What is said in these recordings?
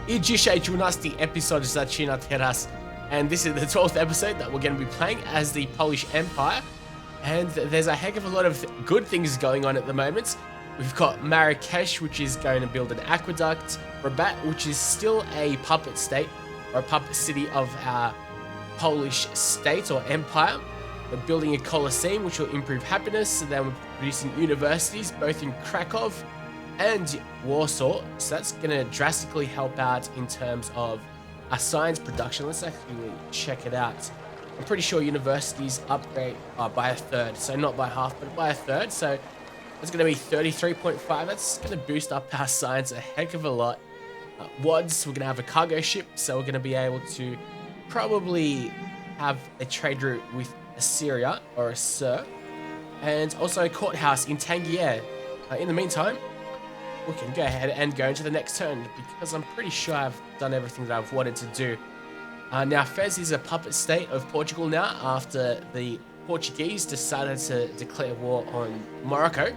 I dzisiaj 12 episode zaczyna teraz, and this is the 12th episode that we're going to be playing as the Polish Empire, and there's a heck of a lot of good things going on at the moment. We've got Marrakesh, which is going to build an aqueduct, Rabat, which is still a puppet state, or a puppet city of our Polish state or empire. We're building a Colosseum, which will improve happiness, and then we're producing universities, both in Krakow and Warsaw, so that's going to drastically help out in terms of our science production. Let's actually check it out. I'm pretty sure universities upgrade by a third, so not by half, but by a third, so that's going to be 33.5. That's going to boost up our science a heck of a lot. WADs, we're going to have a cargo ship, so we're going to be able to probably have a trade route with Assyria or Assur, and also a courthouse in Tangier. In the meantime, we can go ahead and go into the next turn, because I'm pretty sure I've done everything that I've wanted to do. Now, Fez is a puppet state of Portugal now, after the Portuguese decided to declare war on Morocco.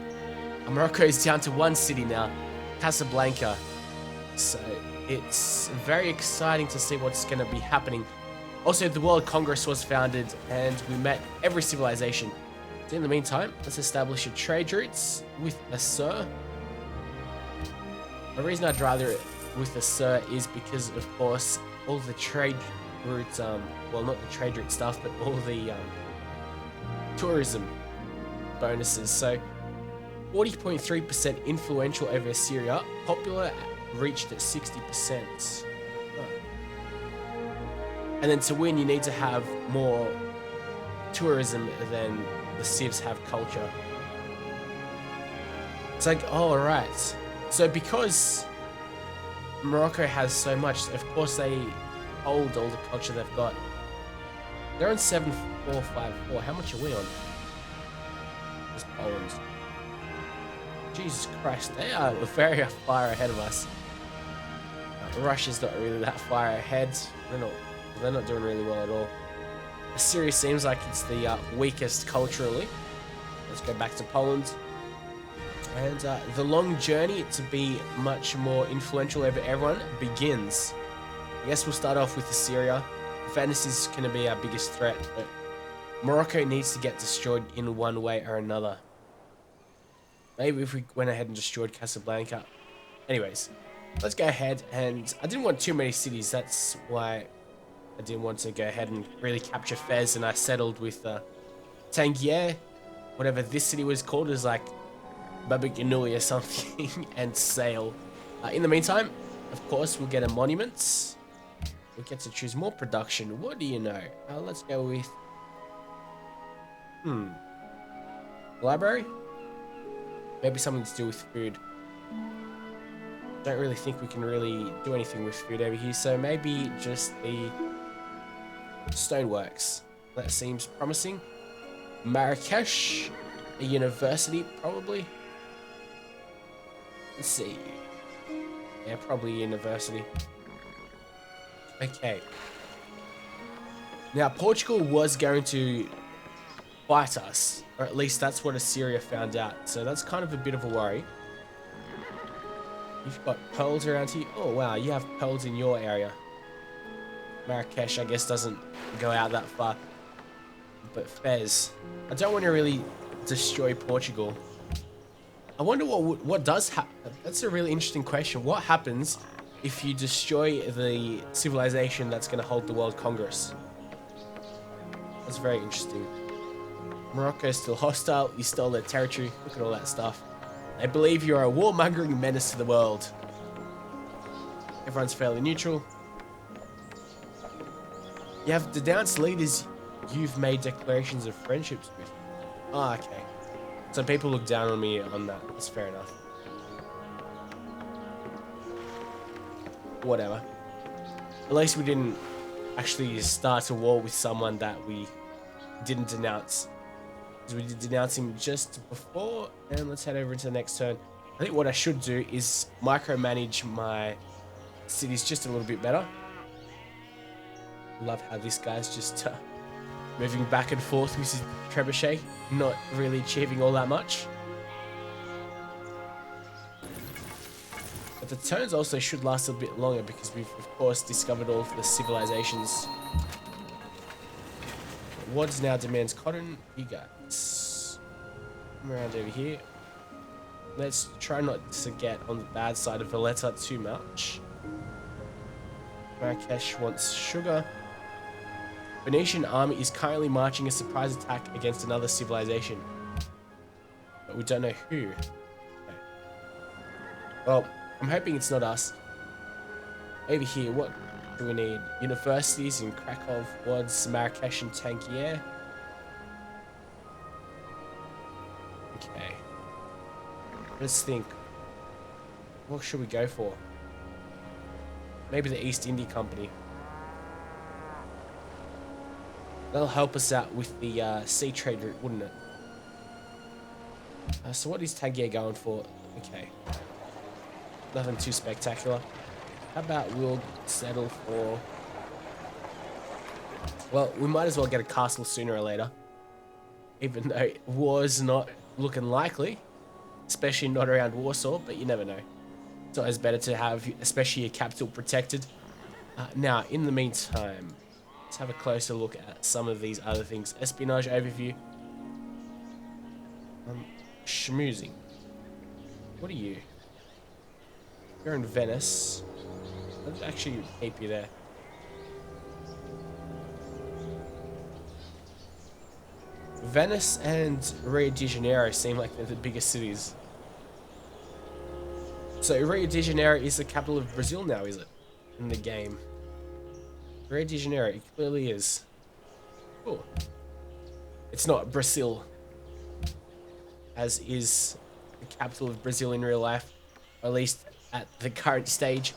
Morocco is down to one city now, Casablanca. So it's very exciting to see what's going to be happening. Also, the World Congress was founded, and we met every civilization. So in the meantime, let's establish a trade routes with Assur. The reason I'd rather it with Assur is because, of course, all the trade routes, well, not the trade route stuff, but all the tourism bonuses. So 40.3% influential over Assyria, popular reached at 60%. And then to win, you need to have more tourism than the civs have culture. It's like, oh, alright. So because Morocco has so much, of course they hold all the culture they've got. They're on 7454. How much are we on? This Poland. Jesus Christ, they are very far ahead of us. Russia's not really that far ahead. They're not doing really well at all. Assyria seems like it's the weakest culturally. Let's go back to Poland. And the long journey to be much more influential over everyone begins. I guess we'll start off with Assyria. Venice is going to be our biggest threat, but Morocco needs to get destroyed in one way or another. Maybe if we went ahead and destroyed Casablanca. Anyways, let's go ahead, and I didn't want too many cities. That's why I didn't want to go ahead and really capture Fez, and I settled with Tangier, whatever this city was called, is like Babiganui or something, and sail. In the meantime, of course, we'll get a monument. We'll get to choose more production. What do you know? Let's go with library. Maybe something to do with food. Don't really think we can really do anything with food over here, so maybe just the stoneworks. That seems promising. Marrakesh, a university, probably. Let's see. Yeah, probably university. Okay. Now, Portugal was going to fight us, or at least that's what Assyria found out. So that's kind of a bit of a worry. You've got pearls around here. Oh, wow, you have pearls in your area. Marrakesh, I guess, doesn't go out that far. But Fez, I don't want to really destroy Portugal. I wonder what does happen. That's a really interesting question. What happens if you destroy the civilization that's going to hold the World Congress? That's very interesting. Morocco is still hostile. You stole their territory. Look at all that stuff. They believe you're a warmongering menace to the world. Everyone's fairly neutral. You have denounced leaders you've made declarations of friendships with. Ah, okay. So people look down on me on that. That's fair enough. Whatever. At least we didn't actually start a war with someone that we didn't denounce. Because we did denounce him just before. And let's head over into the next turn. I think what I should do is micromanage my cities just a little bit better. Love how this guy's just moving back and forth with his trebuchet, not really achieving all that much. the turns also should last a bit longer because we've, of course, discovered all of the civilizations. Wads now demands cotton. You guys. Come around over here. Let's try not to get on the bad side of Valletta too much. Marrakesh wants sugar. Venetian army is currently marching a surprise attack against another civilization. But we don't know who. Okay. Well, I'm hoping it's not us. Over here, what do we need? Universities in Krakow, Wads, Marrakesh, and Tangier. Okay. Let's think. What should we go for? Maybe the East India Company. That'll help us out with the sea trade route, wouldn't it? So what is Tangier going for? Okay. Nothing too spectacular. How about we'll settle for... Well, we might as well get a castle sooner or later. Even though it was not looking likely. Especially not around Warsaw, but you never know. It's always better to have, especially your capital, protected. Now, in the meantime, let's have a closer look at some of these other things. Espionage overview. Schmoozing. What are you? You're in Venice. Let's actually keep you there. Venice and Rio de Janeiro seem like they're the biggest cities. So Rio de Janeiro is the capital of Brazil now, is it? In the game. Rio de Janeiro, it clearly is. Cool. It's not Brazil, as is the capital of Brazil in real life, or at least at the current stage.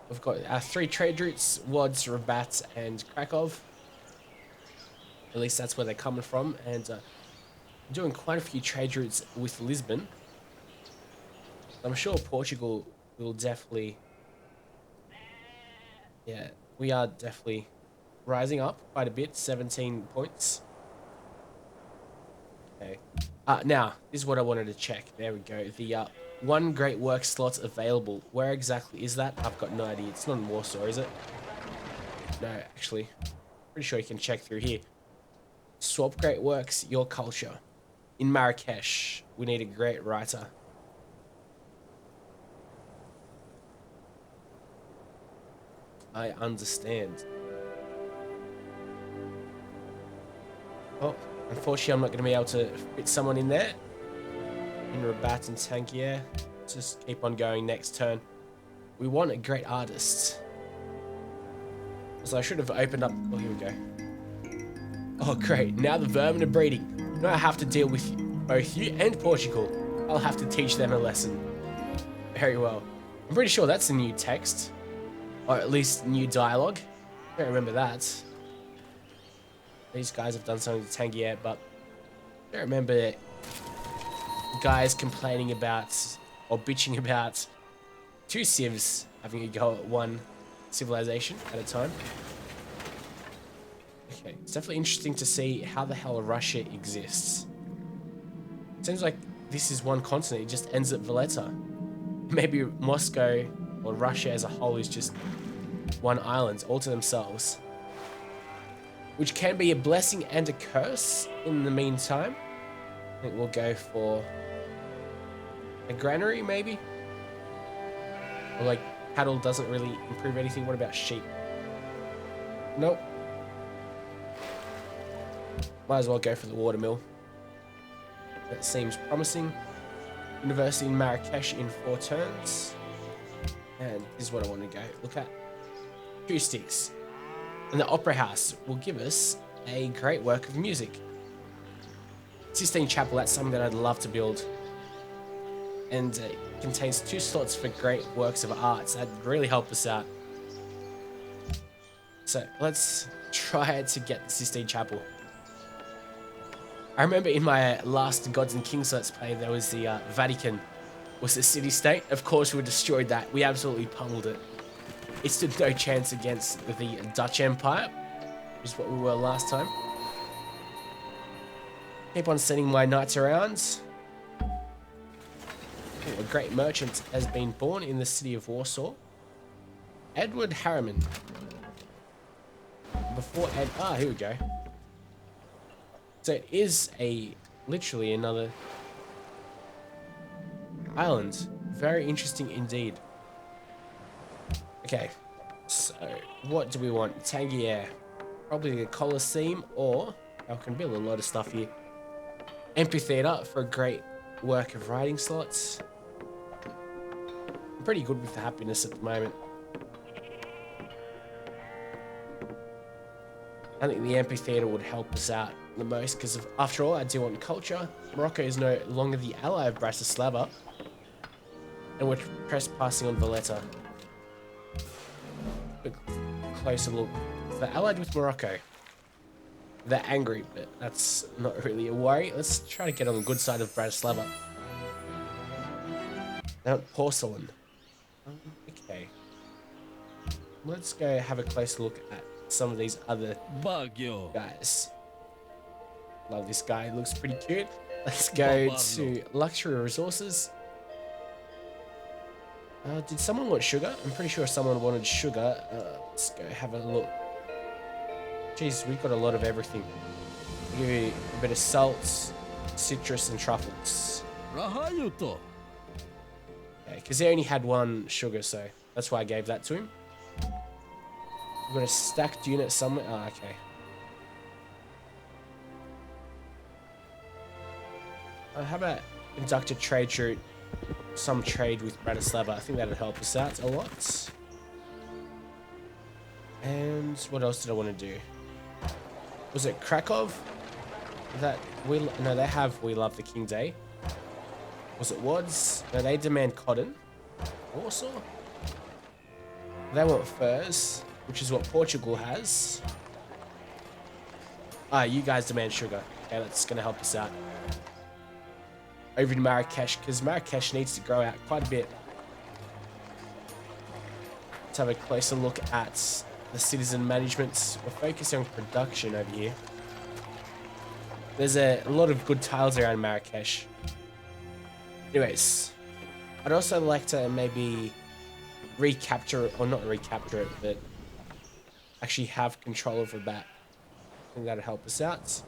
We've got our 3 trade routes, Wads, Rabat, and Krakow. At least that's where they're coming from, and I'm doing quite a few trade routes with Lisbon. I'm sure Portugal will definitely... Yeah, we are definitely rising up quite a bit, 17 points. Okay. Now, this is what I wanted to check. There we go. The one great work slot available. Where exactly is that? I've got no idea. It's not in Warsaw, is it? No, actually. Pretty sure you can check through here. Swap great works, your culture. In Marrakesh, we need a great writer. I understand. Oh, unfortunately I'm not going to be able to fit someone in there. In Rabat and Tangier. Just keep on going next turn. We want a great artist. So I should have opened up... Oh, here we go. Oh, great. Now the vermin are breeding. Now I have to deal with both you and Portugal. I'll have to teach them a lesson. Very well. I'm pretty sure that's a new text. Or at least new dialogue. I don't remember that. These guys have done something to Tangier, but I don't remember guys complaining about or bitching about 2 civs having a go at one civilization at a time. Okay, it's definitely interesting to see how the hell Russia exists. It seems like this is one continent, it just ends at Valletta. Maybe Moscow or Russia as a whole is just one island all to themselves. Which can be a blessing and a curse in the meantime. I think we'll go for a granary, maybe? Or like, cattle doesn't really improve anything. What about sheep? Nope. Might as well go for the watermill. That seems promising. University in Marrakesh in 4 turns. And this is what I want to go look at. Acoustics. And the Opera House will give us a great work of music. Sistine Chapel, that's something that I'd love to build. And it contains 2 slots for great works of art. So that'd really help us out. So let's try to get the Sistine Chapel. I remember in my last Gods and Kings Let's Play, there was the Vatican was the city-state. Of course, we destroyed that. We absolutely pummeled it. It stood no chance against the Dutch Empire, which is what we were last time. Keep on sending my knights around. Ooh, a great merchant has been born in the city of Warsaw. Edward Harriman. Before Ed... Ah, here we go. So it is literally another island. Very interesting indeed. Okay, so what do we want? Tangier. Probably the Colosseum, or I can build a lot of stuff here. Amphitheater for a great work of writing slots. I'm pretty good with the happiness at the moment. I think the amphitheater would help us out the most because, after all, I do want culture. Morocco is no longer the ally of Bratislava, and we're trespassing on Valletta. A closer look. They're allied with Morocco. They're angry, but that's not really a worry. Let's try to get on the good side of Bratislava. Now, porcelain. Okay. Let's go have a closer look at some of these other guys. Love this guy, looks pretty cute. Let's go to luxury resources. Did someone want sugar? I'm pretty sure someone wanted sugar. Let's go have a look. Jeez, we've got a lot of everything. I'll give you a bit of salt, citrus, and truffles. Okay, because he only had one sugar, so that's why I gave that to him. We've got a stacked unit somewhere. Oh, okay. How about conduct a trade route? Some trade with Bratislava. I think that'd help us out a lot. And what else did I want to do? Was it Krakow? No, they have We Love the King Day. Was it Wads? No, they demand cotton. Warsaw? They want furs, which is what Portugal has. Ah, you guys demand sugar. Okay, that's going to help us out. Over to Marrakesh, because Marrakesh needs to grow out quite a bit. Let's have a closer look at the citizen management. We're focusing on production over here. There's a lot of good tiles around Marrakesh. Anyways, I'd also like to maybe recapture, or not recapture it, but actually have control over that. I think that'd help us out.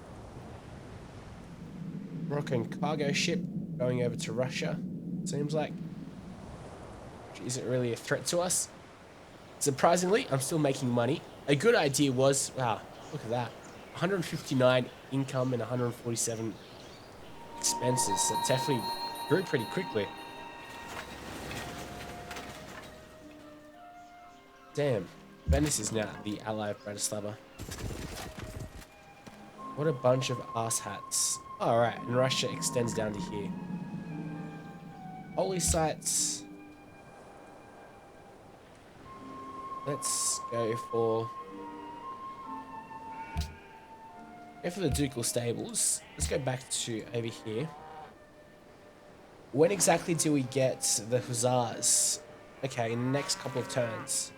Moroccan cargo ship going over to Russia, seems like. Which isn't really a threat to us. Surprisingly, I'm still making money. A good idea was, wow, look at that. 159 income and 147 expenses. So it definitely grew pretty quickly. Damn, Venice is now the ally of Bratislava. What a bunch of asshats. Alright, and Russia extends down to here. Holy sites. Let's go for the ducal stables. Let's go back to over here. When exactly do we get the hussars? Okay, in the next couple of turns.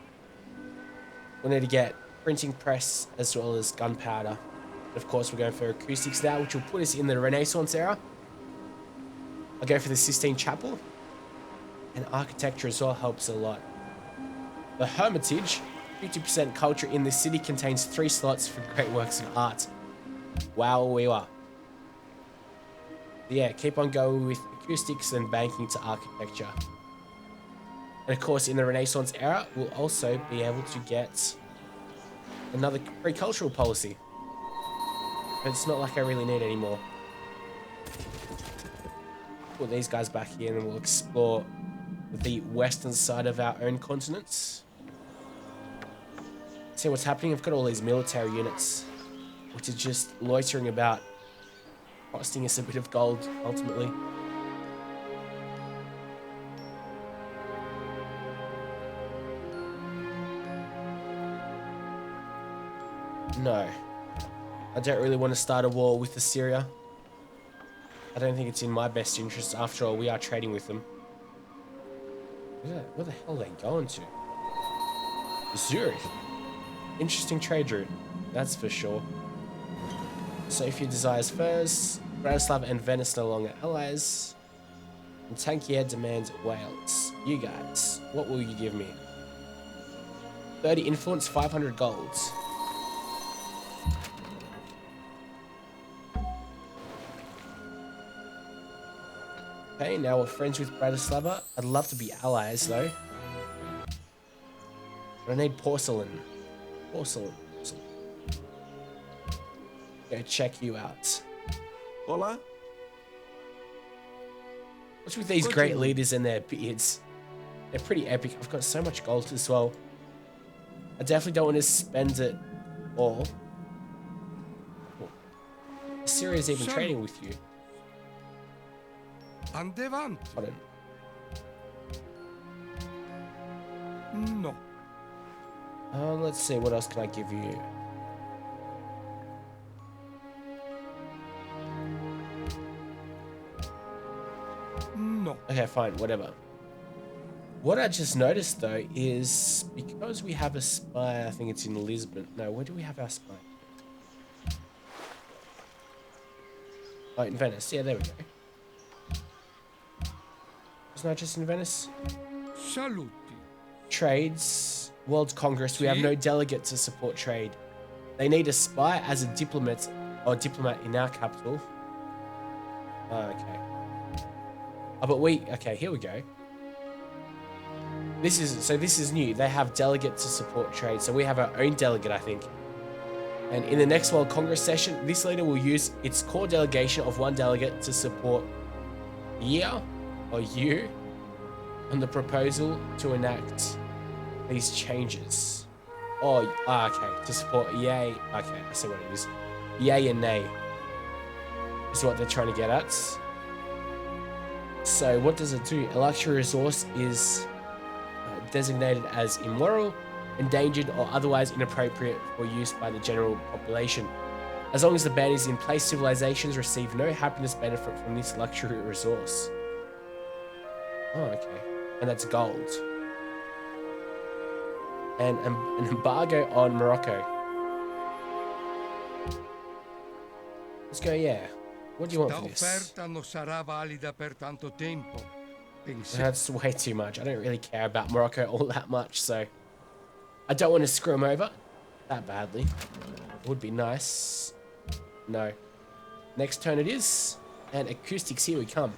We need to get printing press as well as gunpowder. Of course, we're going for acoustics now, which will put us in the Renaissance era. I'll go for the Sistine Chapel. And architecture as well helps a lot. The Hermitage, 50% culture in this city, contains 3 slots for great works of art. Wow, we are. Yeah, keep on going with acoustics and banking to architecture. And of course, in the Renaissance era, we'll also be able to get another pre-cultural policy. But it's not like I really need any more. Put these guys back here and then we'll explore the western side of our own continents. See what's happening. I've got all these military units, which are just loitering about, costing us a bit of gold, ultimately. No. I don't really want to start a war with Assyria. I don't think it's in my best interest. After all, we are trading with them. Where the hell are they going to? Zurich. Interesting trade route, that's for sure. Sophia desires furs. Bratislava and Venice no longer allies. And Tankier demands Wales. You guys, what will you give me? 30 influence, 500 golds. Okay, now we're friends with Bratislava. I'd love to be allies though. But I need porcelain. Porcelain. Go check you out. Hola. What's with these great leaders and their beards? They're pretty epic. I've got so much gold as well. I definitely don't want to spend it all. Syria's even trading with you. Andevant. Hold No. Let's see, what else can I give you? No. Okay, fine, whatever. What I just noticed though is because we have a spy, I think it's in Lisbon. No, where do we have our spy? Oh, in Venice. Yeah, there we go. Isn't that just in Venice? Saluti. Trades. World Congress. We have no delegate to support trade. They need a spy as a diplomat in our capital. Oh, okay. Oh, but okay, here we go. This is new. They have delegate to support trade. So we have our own delegate, I think. And in the next World Congress session, this leader will use its core delegation of one delegate to support you on the proposal to enact these changes. Oh, okay. To support yay. Okay, I see what it is. Yay and nay is what they're trying to get at. So what does it do? A luxury resource is designated as immoral, endangered, or otherwise inappropriate for use by the general population. As long as the ban is in place, civilizations receive no happiness benefit from this luxury resource. Oh, okay. And that's gold. And an embargo on Morocco. Let's go, yeah. What do you want for this? That's way too much. I don't really care about Morocco all that much, so I don't want to screw them over that badly. It would be nice. No. Next turn it is. And acoustics, here we come.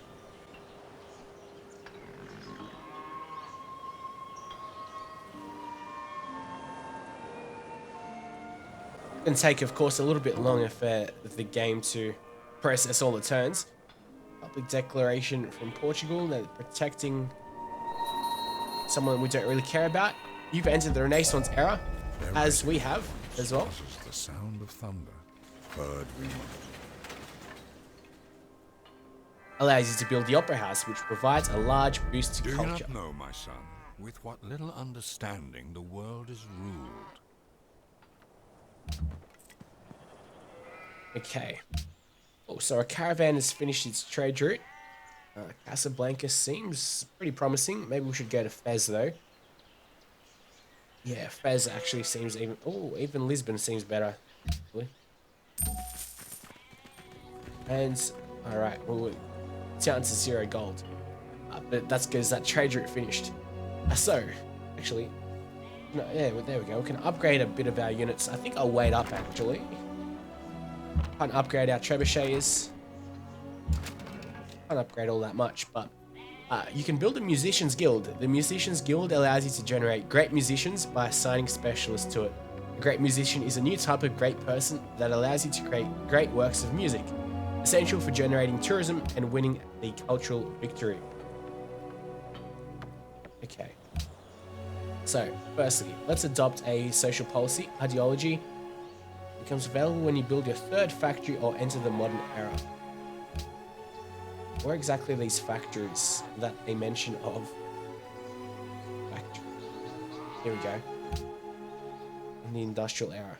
It's going to take, of course, a little bit longer for the game to process all the turns. Public declaration from Portugal. They're protecting someone we don't really care about. You've entered the Renaissance era, as we have as well. The sound of thunder, heard remote. Allows you to build the Opera House, which provides a large boost to culture. Do you not know, my son, with what little understanding the world is ruled? Okay. Oh, so a caravan has finished its trade route. Casablanca seems pretty promising. Maybe we should go to Fez, though. Yeah, Fez actually seems even... Oh, even Lisbon seems better. Actually. And... Alright, well, we're down to 0 gold. But that's because that trade route finished. So, actually... No, yeah, well, there we go. We can upgrade a bit of our units. I think I'll wait up, actually. Can't upgrade our trebuchets. Can't upgrade all that much, but you can build a musicians guild. The musicians guild allows you to generate great musicians by assigning specialists to it. A great musician is a new type of great person that allows you to create great works of music, essential for generating tourism and winning the cultural victory. Okay. So, firstly, let's adopt a social policy. Ideology becomes available when you build your 3rd factory or enter the modern era. Where exactly are these factories that they mention of? Factory. Here we go. In the industrial era.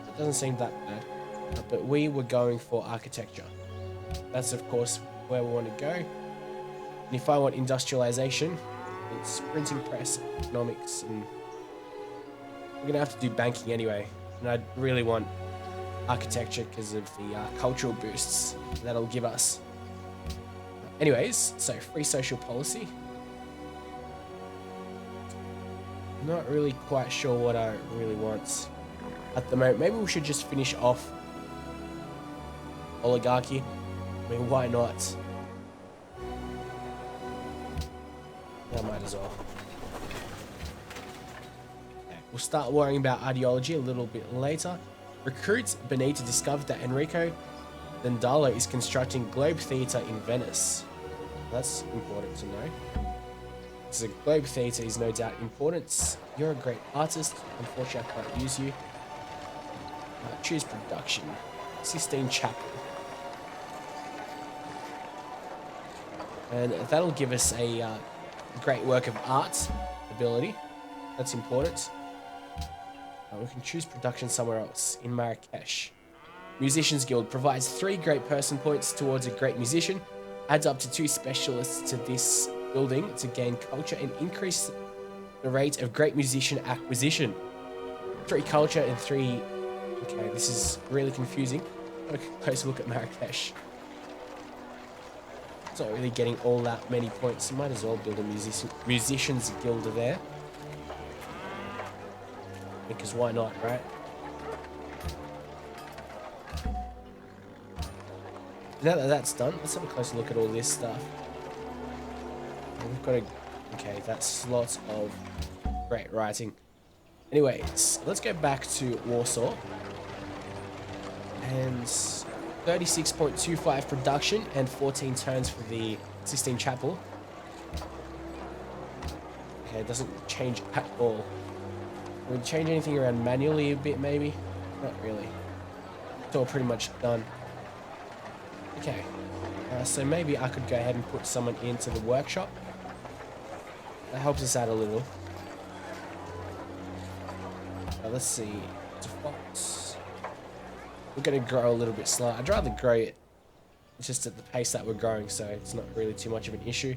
It doesn't seem that bad. But we were going for architecture. That's, of course, where we want to go. And if I want industrialization, it's printing press, economics, and we're going to have to do banking anyway. And I really want architecture because of the cultural boosts that'll give us. Anyways, so free social policy. Not really quite sure what I really want at the moment. Maybe we should just finish off oligarchy. I mean, why not? I might as well. Okay, we'll start worrying about ideology a little bit later. Recruits Benita discovered that Enrico Dandalo is constructing Globe Theatre in Venice. That's important to know. So Globe Theatre is no doubt important. You're a great artist. Unfortunately, I can't use you. Choose production. Sistine Chapel. And that'll give us a great work of art ability. That's important. We can choose production somewhere else in Marrakesh. Musicians Guild provides 3 great person points towards a great musician. Adds up to 2 specialists to this building to gain culture and increase the rate of great musician acquisition. 3 culture and 3... Okay, this is really confusing. Have a closer look at Marrakesh. It's not really getting all that many points. Might as well build a musicians guild there. Because why not, right? Now that that's done, let's have a closer look at all this stuff. We've got a... Okay, that's lots of great writing. Anyways, let's go back to Warsaw. And 36.25 production and 14 turns for the Sistine Chapel. Okay, it doesn't change at all. Will it change anything around manually a bit, maybe? Not really. It's all pretty much done. Okay. So maybe I could go ahead and put someone into the workshop. That helps us out a little. Let's see. Defaults. We're going to grow a little bit slower. I'd rather grow it just at the pace that we're growing, so it's not really too much of an issue.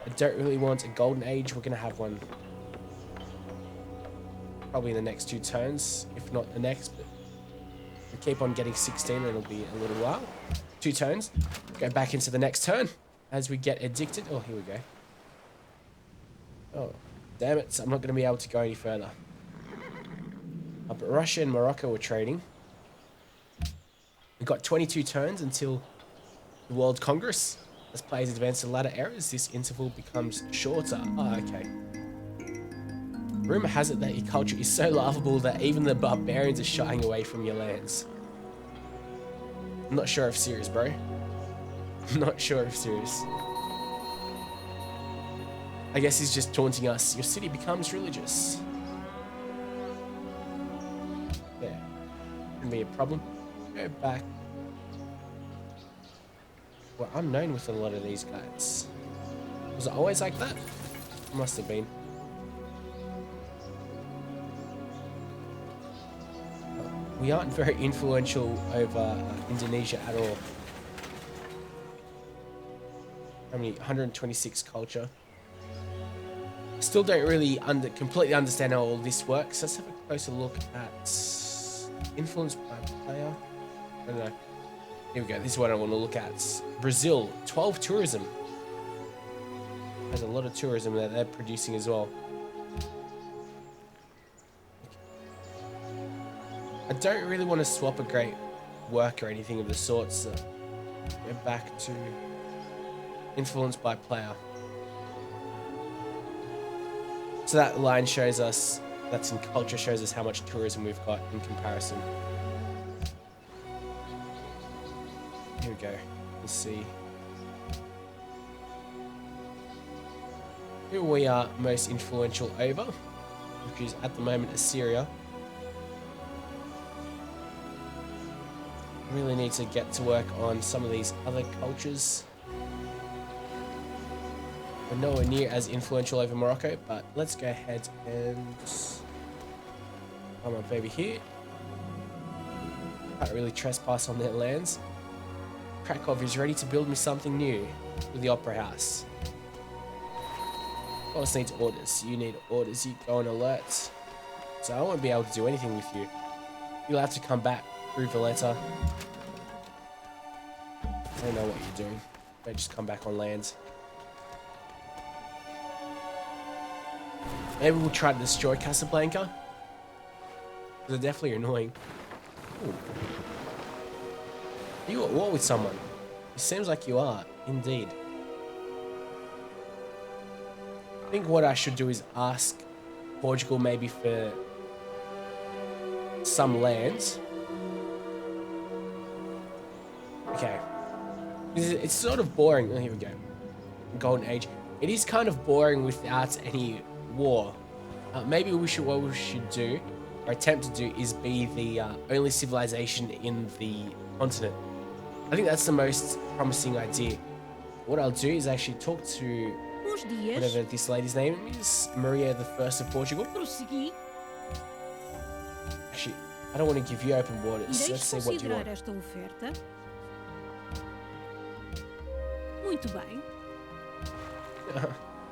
I don't really want a golden age. We're going to have one probably in the next 2 turns, if not the next. But if we keep on getting 16, it'll be a little while. 2 turns. Go back into the next turn as we get addicted. Oh, here we go. Oh, damn it. So I'm not going to be able to go any further. But Russia and Morocco were trading. We've got 22 turns until the World Congress. As players advance to latter eras, this interval becomes shorter. Oh, okay. Rumor has it that your culture is so laughable that even the barbarians are shying away from your lands. I'm not sure if serious, bro. I'm not sure if serious. I guess he's just taunting us. Your city becomes religious. Yeah. Shouldn't be a problem. Go back. Well, I'm known with a lot of these guys. Was it always like that? Must have been. We aren't very influential over Indonesia at all. How many? 126 culture. Still don't really completely understand how all this works. Let's have a closer look at influence by player. I don't know. Here we go. This is what I want to look at. Brazil, 12 tourism. There's a lot of tourism that they're producing as well. I don't really want to swap a great work or anything of the sort, so go back to influence by player. So that line shows us, that's in culture, shows us how much tourism we've got in comparison. Here we go. Let's see. Who we are most influential over, which is at the moment Assyria. Really need to get to work on some of these other cultures. We're nowhere near as influential over Morocco, but let's go ahead and come up over here. Can't really trespass on their lands. Krakow is ready to build me something new with the Opera House. Boss needs orders. You need orders. You go on alert. So I won't be able to do anything with you. You'll have to come back through Valletta. I don't know what you're doing. They just come back on land. Maybe we'll try to destroy Casablanca. They're definitely annoying. Ooh. Are you at war with someone? It seems like you are, indeed. I think what I should do is ask Portugal maybe for some lands. Okay. It's sort of boring. Oh, here we go. Golden Age. It is kind of boring without any war. Maybe what we should do, or attempt to do, is be the only civilization in the continent. I think that's the most promising idea. What I'll do is actually talk to whatever this lady's name is, Maria the First of Portugal. Actually, I don't want to give you open borders. Let's see what you want. Muito bem.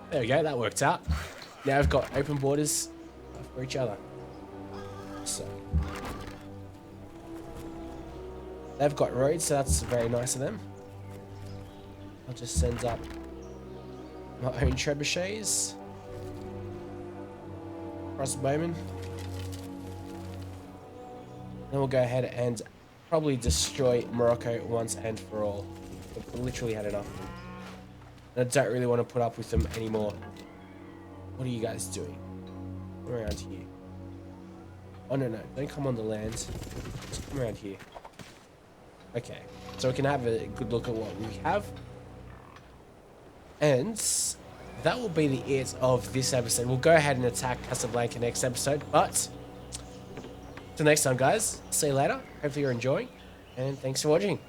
There we go, that worked out. Now we've got open borders for each other. So they've got roads, so that's very nice of them. I'll just send up my own trebuchets. Crossbowmen. Then we'll go ahead and probably destroy Morocco once and for all. We've literally had enough. And I don't really want to put up with them anymore. What are you guys doing? Come around here. Oh, no, don't come on the land. Just come around here. Okay, so we can have a good look at what we have. And that will be the it of this episode. We'll go ahead and attack Casablanca next episode, but till next time, guys. See you later. Hopefully you're enjoying, and thanks for watching.